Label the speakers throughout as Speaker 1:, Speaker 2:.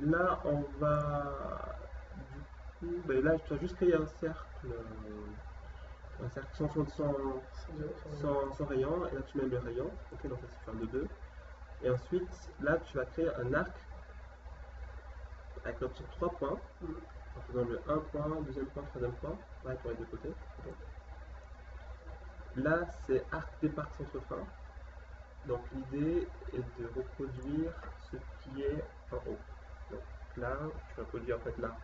Speaker 1: là, on va, du coup, ben là, tu as juste créé un cercle sans rayon, et là tu mets le rayon, ok, donc ça c'est faire de 2. Et ensuite, là, tu vas créer un arc avec l'option 3 points, en faisant le 1 point, deuxième point, troisième point, pareil pour les deux côtés. Ok. Là, c'est arc départ centre fin. Donc l'idée est de reproduire ce qui est en haut. Donc là, tu reproduis en fait l'arc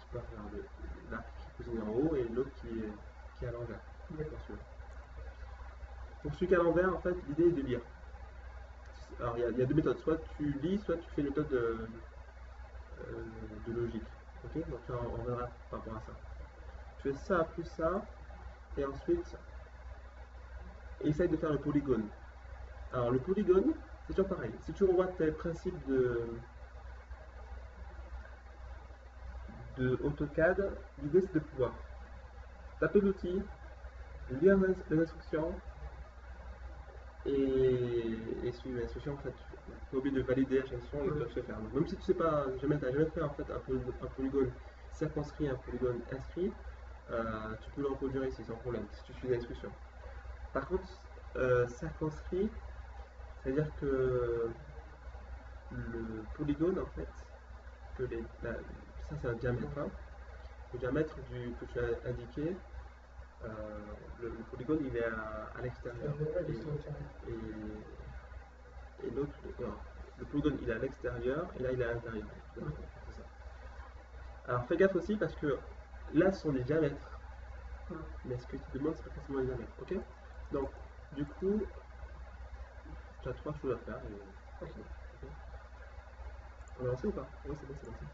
Speaker 1: qui part vers l'arc qui est positionné en haut et l'autre qui est à l'envers. Pour celui qui est à l'envers, en fait, l'idée est de lire. Alors il y a deux méthodes, soit tu lis, soit tu fais une méthode de logique. Ok, donc là, on verra par rapport à ça. Tu fais ça plus ça, et ensuite essaye de faire le polygone. Alors le polygone, c'est toujours pareil. Si tu revois tes principes de AutoCAD, l'idée c'est de pouvoir taper l'outil, lire les instructions et suivre les instructions. En fait, tu n'es pas obligé de valider à chaque instruction et de se faire. Donc, même si tu sais pas, jamais fait en fait un polygone circonscrit, un polygone inscrit, tu peux le reproduire ici sans problème si tu suis les instructions. Par contre, circonscrit, c'est-à-dire que le polygone en fait, ça c'est un diamètre. Hein. Le diamètre que tu as indiqué, euh, le polygone il est à l'extérieur. Et l'autre, le polygone il est à l'extérieur et là il est à l'intérieur. C'est ça. Alors fais gaffe aussi parce que là ce sont des diamètres. Mais ce que tu demandes c'est pas forcément des diamètres. Ok. Donc du coup, tu as trois choses à faire. Et... Okay. On a lancé ou pas? Oui, c'est bon, c'est lancé.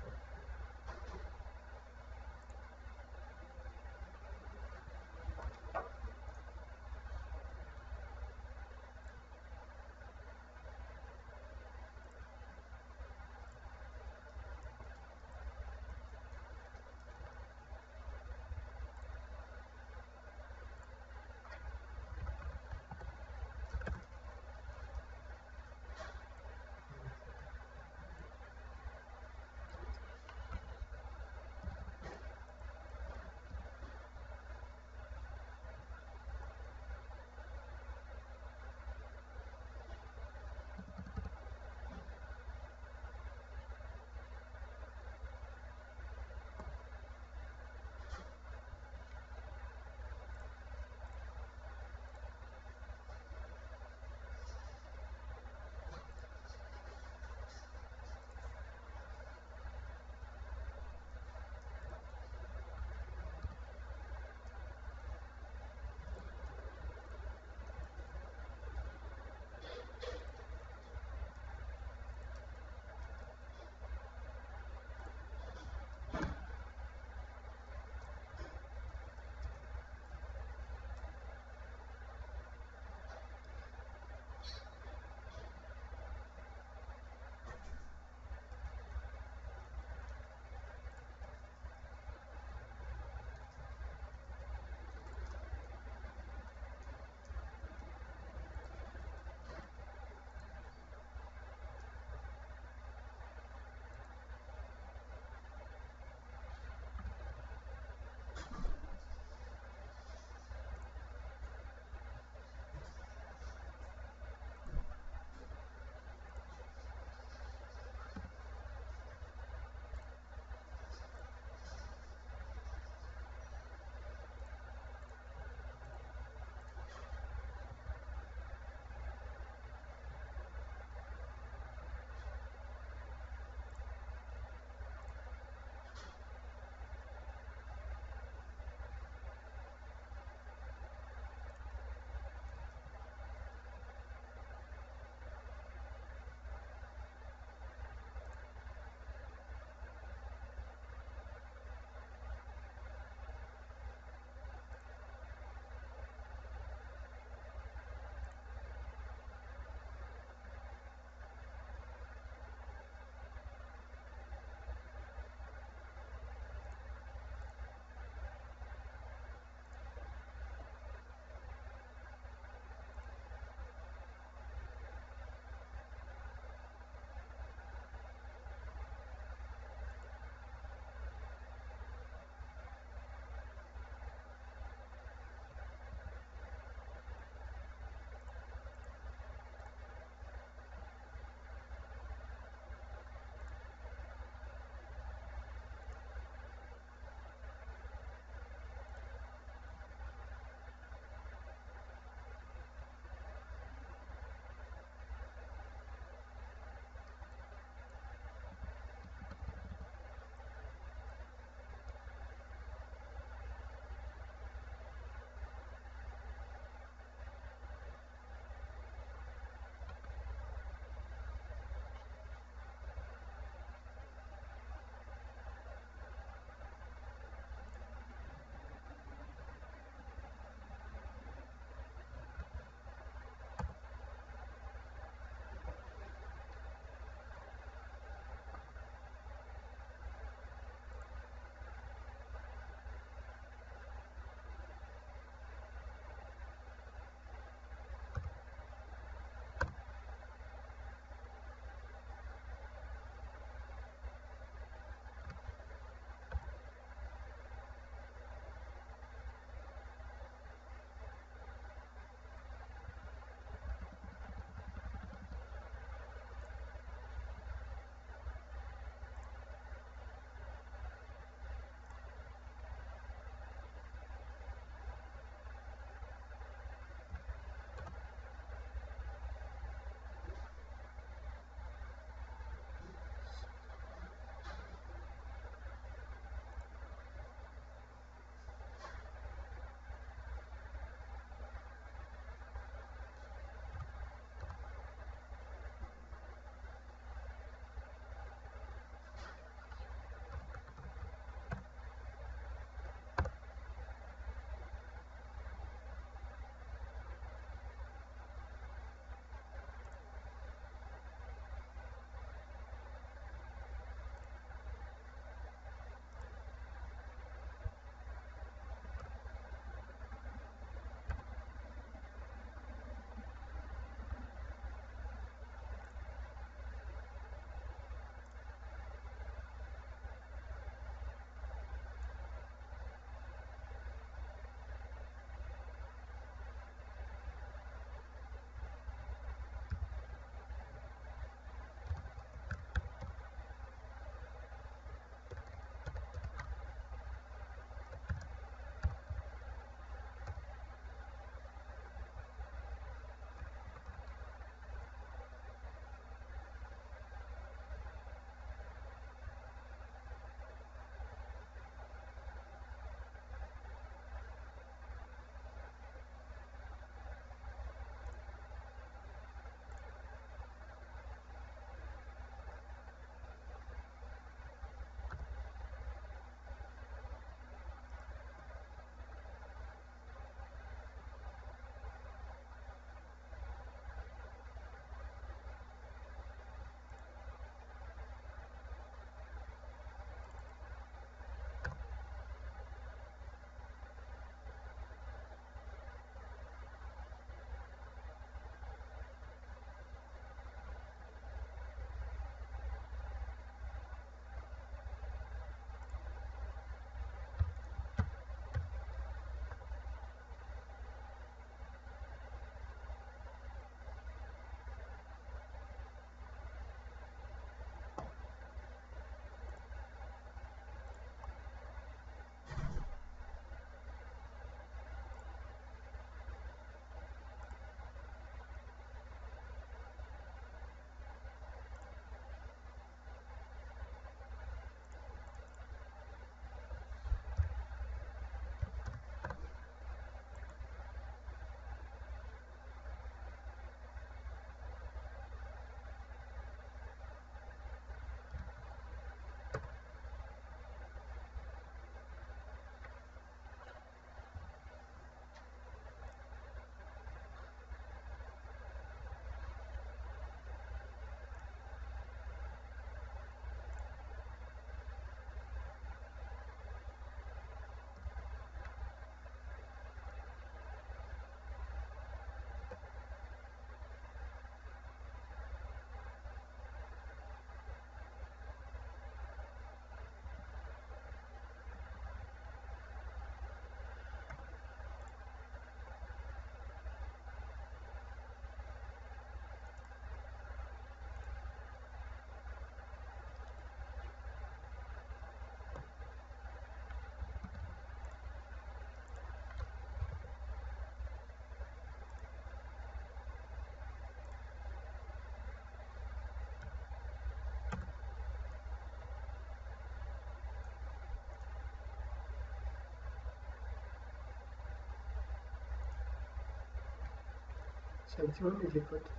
Speaker 2: C'est un petit moment avec les potes.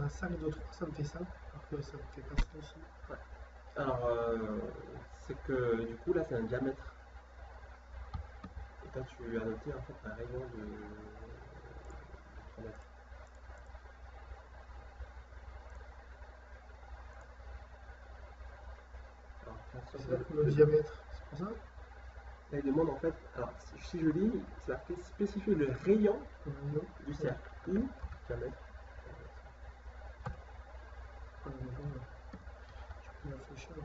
Speaker 2: 5 2 3 ça me fait ça. Alors que ça me fait pas ça aussi.
Speaker 1: Ouais. Alors, c'est que du coup, là, c'est un diamètre. Et toi, tu as noté en fait un rayon de 3 mètres. Alors, attention,
Speaker 2: C'est ça le diamètre. C'est pour ça?
Speaker 1: là, il demande en fait, alors si je lis, ça fait spécifier le rayon
Speaker 2: Non.
Speaker 1: du cercle ou diamètre.
Speaker 2: Ah, mais bon, tu peux réfléchir.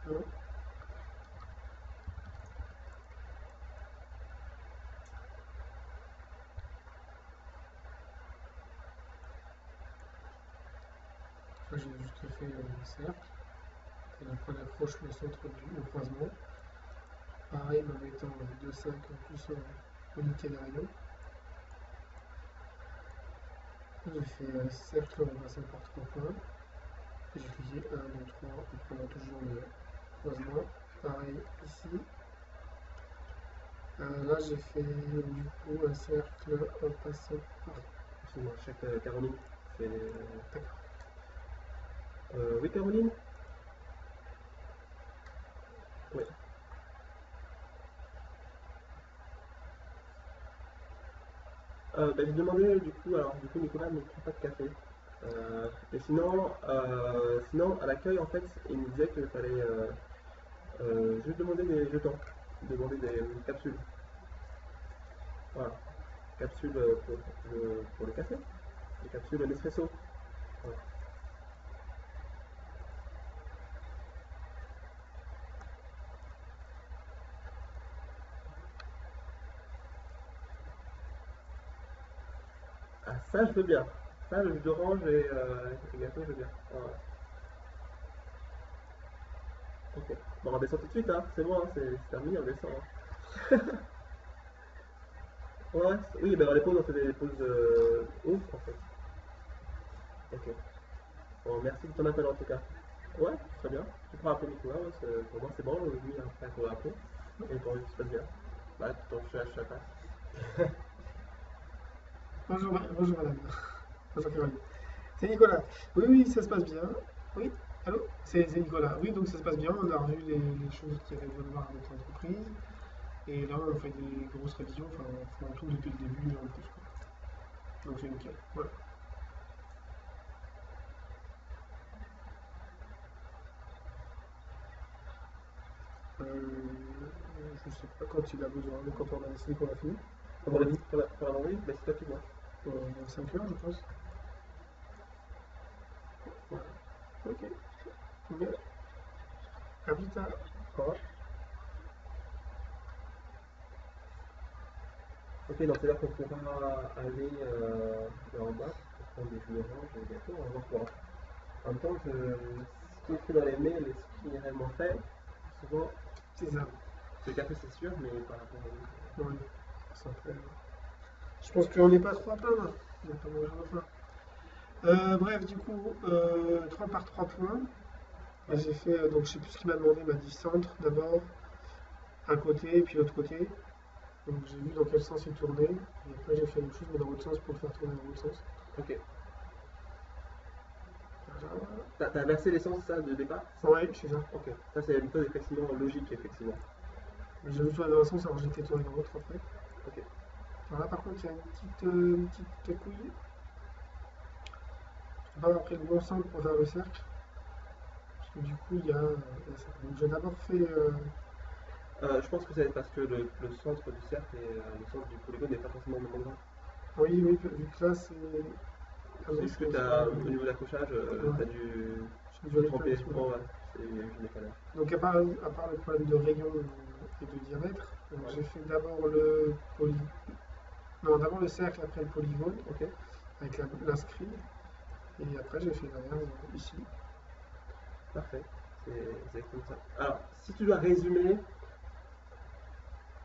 Speaker 2: 1. J'ai juste fait un cercle. Et après, on accroche le centre du croisement. Pareil, en mettant 2,5 en plus unité de rayon. J'ai fait cercle en passant par 3 points. J'ai cliqué 1, 2, 3 en prenant toujours le croisement. Pareil ici. Là, j'ai fait du coup un cercle en passant par.
Speaker 1: Excuse-moi, chaque Caroline fait.
Speaker 2: D'accord.
Speaker 1: Oui, Caroline? Oui. J'ai demandé du coup, alors du coup Nicolas ne prend pas de café. Et sinon à l'accueil en fait, il me disait qu'il fallait juste demander des jetons, demander des capsules. Voilà, capsules pour le café, des capsules Nespresso. Voilà. Ah ça je veux bien. Ça le jus d'orange et gâteau je veux bien. Voilà. Ok. Bon, on descend tout de suite, hein. C'est bon, hein, c'est terminé, on descend, hein. Ouais, oui, ben dans les pauses, on fait des pauses ouf en fait. Ok. Bon, merci de ton appel en tout cas. Ouais, très bien. Tu pourras appeler Nicolas, ouais, pour moi c'est bon, lui après il faudra appeler. Et pour lui, ça se passe bien. Bah, je suis à place.
Speaker 2: Bonjour madame. Bonjour Caroline. C'est Nicolas. Oui, oui, ça se passe bien. Oui, allô? C'est Nicolas. Oui, donc ça se passe bien. On a revu les choses qu'il y avait besoin de voir avec l'entreprise. Et là, on fait des grosses révisions. Enfin, on fait un tout depuis le début et en plus, quoi. Donc c'est nickel. Voilà. Je sais pas quand il a besoin, mais quand on a décidé qu'on a fini.
Speaker 1: Pour la vendredi, bah, c'est toi qui vois.
Speaker 2: 5 heures, je pense. Voilà. Ok. Bien. À plus tard.
Speaker 1: Au revoir. Ok, donc c'est là qu'on pourra aller en bas pour prendre des jus d'orange et des gâteaux, on va voir quoi. En même temps, ce qui est fait dans les mails et ce qui est réellement fait, souvent,
Speaker 2: C'est ça.
Speaker 1: le café c'est sûr, mais par rapport au.
Speaker 2: Oui. Ça fait- Je pense qu'on n'est pas trop à plaindre. Il n'y a pas grand chose à plaindre. Bref, du coup, 3 par 3 points. Et
Speaker 1: Ouais.
Speaker 2: j'ai fait, donc je sais plus ce qu'il m'a demandé, il m'a dit centre d'abord, un côté, puis l'autre côté. Donc j'ai vu dans quel sens il tournait. Et après j'ai fait la même chose, mais dans l'autre sens pour le faire tourner dans l'autre sens.
Speaker 1: Ok.
Speaker 2: Voilà.
Speaker 1: T'as versé l'essence ça de départ?
Speaker 2: Ouais, c'est ça.
Speaker 1: Ok. Ça c'est une méthode effectivement logique, effectivement.
Speaker 2: J'ai vu tourner dans un sens, alors j'ai fait tourner dans l'autre après.
Speaker 1: Ok.
Speaker 2: Alors là par contre, il y a une petite couille. Je n'ai pas pris le bon centre pour faire le cercle. Parce que du coup, il y a ça. Donc j'ai d'abord fait.
Speaker 1: Je pense que c'est parce que le centre du cercle et le centre du polygone n'est pas forcément au même endroit.
Speaker 2: Oui, oui, vu que là c'est. Ah
Speaker 1: C'est
Speaker 2: non,
Speaker 1: juste que
Speaker 2: c'est pas.
Speaker 1: au niveau de l'accrochage,
Speaker 2: Ouais,
Speaker 1: t'as dû
Speaker 2: j'ai dû
Speaker 1: te
Speaker 2: aller faire un
Speaker 1: tromper.
Speaker 2: petit peu.
Speaker 1: Oh ouais, il y a eu du décalage.
Speaker 2: Donc à part le problème de rayon et de diamètre,
Speaker 1: Ouais.
Speaker 2: j'ai fait d'abord le non, d'abord le cercle, après le polygone,
Speaker 1: Ok.
Speaker 2: avec l'inscrit, et après j'ai fait l'inverse ici.
Speaker 1: Parfait. C'est comme ça. Alors, si tu dois résumer,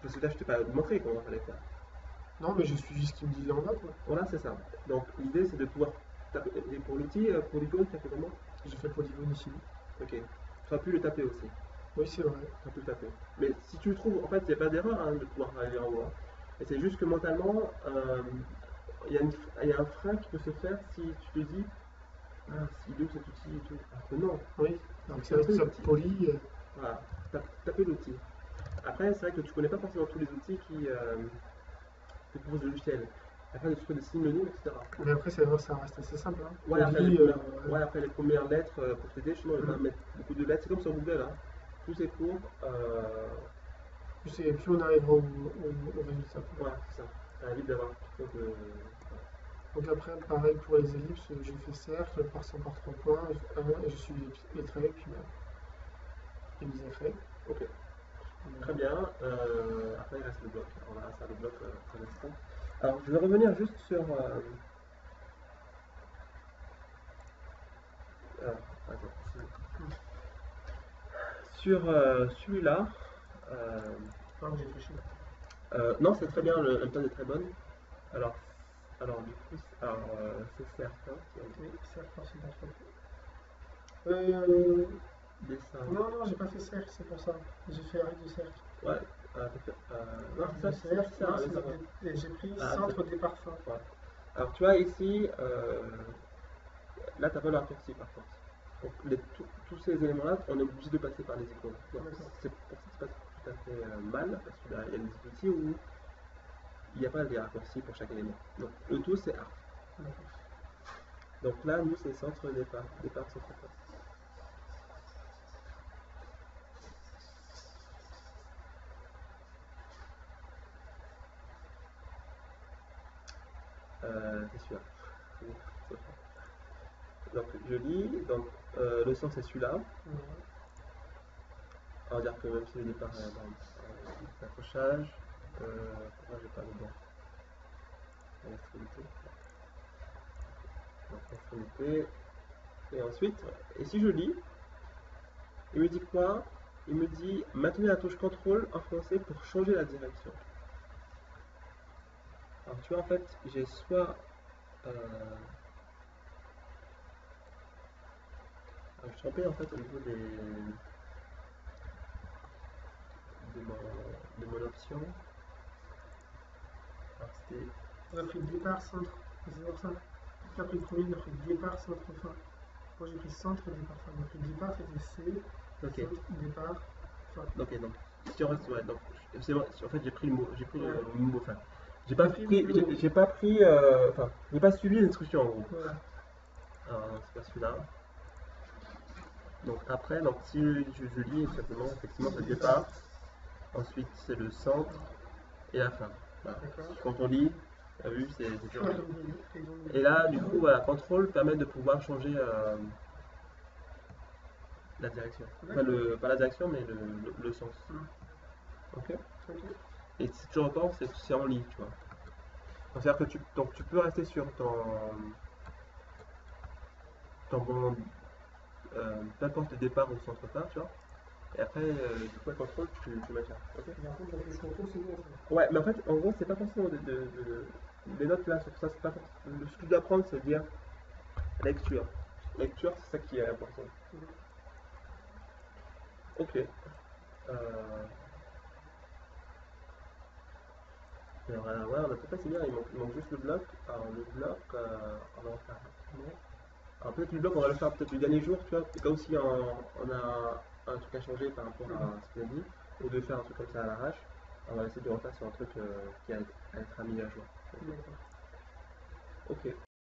Speaker 1: parce que là je t'ai pas montré comment il fallait faire.
Speaker 2: Non, mais je suis ce qu'il me disait en bas, quoi.
Speaker 1: Voilà, c'est ça. Donc l'idée c'est de pouvoir taper. Et pour l'outil polygone, tu as fait comment?
Speaker 2: J'ai fait polygone ici.
Speaker 1: Ok. Tu as pu le taper aussi.
Speaker 2: Oui, c'est vrai.
Speaker 1: Tu as pu le taper. Mais si tu le trouves, en fait, il n'y a pas d'erreur hein, de pouvoir aller en haut. Et c'est juste que mentalement, il y a un frein qui peut se faire si tu te dis, ah, il est où cet outil et tout. Alors que non,
Speaker 2: Oui, alors que c'est
Speaker 1: c'est un
Speaker 2: vrai que
Speaker 1: peu
Speaker 2: ça
Speaker 1: l'outil.
Speaker 2: polie.
Speaker 1: Voilà, taper l'outil. Après, c'est vrai que tu connais pas forcément tous les outils qui te proposent le logiciel. Après, des trucs de synonymes, etc.
Speaker 2: Mais après, c'est vrai, ça reste assez simple. Hein.
Speaker 1: Ouais,
Speaker 2: Poly, ouais.
Speaker 1: ouais, après les premières lettres pour t'aider, sinon il va
Speaker 2: Mm.
Speaker 1: mettre beaucoup de lettres. C'est comme sur Google, hein. Plus c'est court,
Speaker 2: Plus on arrivera au résultat.
Speaker 1: ouais, c'est ça. Ça évite d'avoir trop de.
Speaker 2: Donc après, pareil pour les ellipses, j'ai fait cercle, passant par 3 points, 1, et je suis les traits, puis et les effets.
Speaker 1: Ok, très bien. Après, il reste le bloc. On verra ça le bloc pour l'instant. Alors, je vais revenir juste sur. Alors, attends. Sur celui-là.
Speaker 2: Enfin, j'ai triché.
Speaker 1: Non, c'est très bien, la méthode est très bonne. Alors, du coup, c'est certain.
Speaker 2: Oui, cercle par centre.
Speaker 1: Dessin.
Speaker 2: Non, j'ai pas fait cercle, c'est pour ça. J'ai fait arrêt de cercle.
Speaker 1: Ouais, non,
Speaker 2: Arrêt
Speaker 1: c'est
Speaker 2: de
Speaker 1: ça,
Speaker 2: cercle,
Speaker 1: c'est ça,
Speaker 2: non,
Speaker 1: c'est ça.
Speaker 2: j'ai pris
Speaker 1: Ah,
Speaker 2: centre départ fin.
Speaker 1: Ouais. Alors, tu vois, ici, là, tu n'as pas le raccourci par contre. Donc, tous ces éléments-là, on est obligé de passer par les icônes. Donc,
Speaker 2: D'accord.
Speaker 1: c'est pour ça que c'est pas tout à fait mal, parce qu'il y a des outils où il n'y a pas de raccourcis pour chaque élément. Donc, le tout, c'est A.
Speaker 2: D'accord.
Speaker 1: Donc là, nous, c'est centre départ, centre départ. C'est celui-là. Donc je lis, donc le sens c'est celui-là.
Speaker 2: Ouais.
Speaker 1: On va dire que même si le départ est l'accrochage, pourquoi j'ai pas le bon à l'extrémité. Donc l'extrémité. Et ensuite, et si je lis, il me dit quoi? Il me dit maintenez la touche CTRL enfoncée pour changer la direction. Alors tu vois en fait, j'ai soit je suis trompé en fait au niveau de mon option. Alors c'était.
Speaker 2: On a pris départ, centre, c'est pour ça. Tu as pris le premier, on a pris départ, centre, fin. Moi j'ai pris centre, départ, fin. Donc le départ c'était C,
Speaker 1: Ok.
Speaker 2: centre, départ, fin.
Speaker 1: Ok, donc si on reste, ouais, donc c'est vrai, en fait j'ai pris le mot,
Speaker 2: Ouais.
Speaker 1: le mot fin. J'ai
Speaker 2: T'as
Speaker 1: pas
Speaker 2: pris
Speaker 1: pris,
Speaker 2: le mot.
Speaker 1: j'ai pas pris, enfin, j'ai pas suivi l'instruction en gros.
Speaker 2: Voilà.
Speaker 1: Alors non, c'est pas celui-là. Donc après, donc si je lis simplement, effectivement c'est le départ. Ensuite c'est le centre et la fin. Voilà.
Speaker 2: D'accord.
Speaker 1: Quand on lit, tu as vu, c'est dur.
Speaker 2: Ouais, donc,
Speaker 1: Et là, du coup, voilà, contrôle permet de pouvoir changer la direction. Enfin, pas la direction, mais le sens. Ok.
Speaker 2: ok.
Speaker 1: Et si tu repenses, c'est en ligne, tu vois. Donc, c'est-à-dire que tu peux rester sur ton bon, peu importe le départ ou le centre part, tu vois. Et après, du coup, le contrôle, tu maintiens. Ok.
Speaker 2: Et par contre, la touche contrôle, c'est bon ça.
Speaker 1: Ouais, mais en fait, en gros, c'est pas forcément des notes là sur ça. C'est pas forcément, ce que tu dois apprendre, c'est dire lecture. Lecture, c'est ça qui est important. Ok. Alors, ouais, on a tout passé bien, il manque juste le bloc. Alors, le bloc, on va en faire rapidement. Alors, peut-être le bloc, on va le faire peut-être le dernier jour, tu vois, au cas où si on a un truc à changer par rapport à ce qu'on a dit, ou de faire un truc comme ça à l'arrache, on va essayer de refaire sur un truc qui a à être mis à jour.
Speaker 2: D'accord.
Speaker 1: Ok.